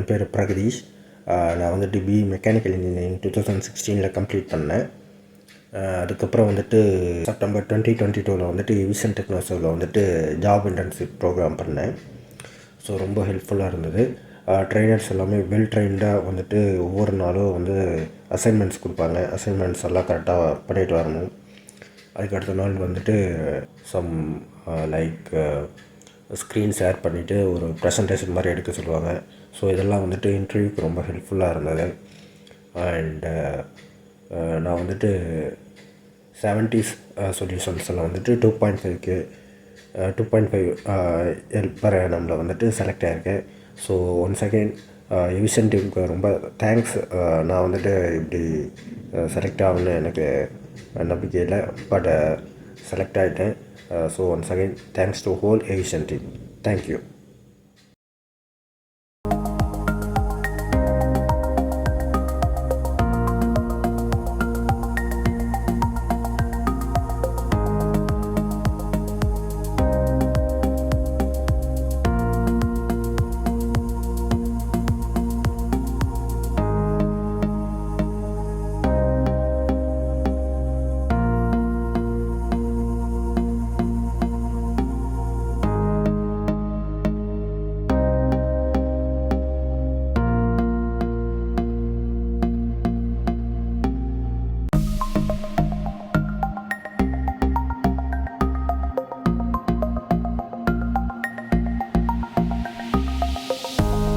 என் பேர் பிரகதீஷ். நான் வந்துட்டு பிஇ மெக்கானிக்கல் இன்ஜினியரிங் 2016 கம்ப்ளீட் பண்ணேன். அதுக்கப்புறம் வந்துட்டு செப்டம்பர் 2022 வந்துட்டு விசன் டெக்னாலஜியில் வந்துட்டு ஜாப் இன்டர்ன்ஷிப் ப்ரோக்ராம் பண்ணேன். ஸோ ரொம்ப ஹெல்ப்ஃபுல்லாக இருந்தது. ட்ரைனர்ஸ் எல்லாமே வெல் ட்ரைன்டாக வந்துட்டு ஒவ்வொரு நாளும் வந்து அசைன்மெண்ட்ஸ் கொடுப்பாங்க. அசைன்மெண்ட்ஸ் எல்லாம் கரெக்டாக பண்ணிட்டு வரணும். அதுக்கு அடுத்த நாள் வந்துட்டு சம் லைக் ஸ்க்ரீன் ஷேர் பண்ணிவிட்டு ஒரு ப்ரெசன்டேஷன் மாதிரி எடுக்க சொல்லுவாங்க. ஸோ இதெல்லாம் வந்துட்டு இன்டர்வியூக்கு ரொம்ப ஹெல்ப்ஃபுல்லாக இருந்தது. அண்டு நான் வந்துட்டு Savantis சொல்யூஷன்ஸில் வந்துட்டு 2.5 per annumல வந்துட்டு செலக்ட் ஆகிருக்கேன். ஸோ ஒன்ஸ் அகெயின் எவிஷன் டீமுக்கு ரொம்ப தேங்க்ஸ். நான் வந்துட்டு இப்படி செலக்ட் ஆகணும்னு எனக்கு நம்பிக்கை இல்லை, பட் செலக்ட் ஆகிட்டேன். So once again thanks to whole Evision team. Thank you.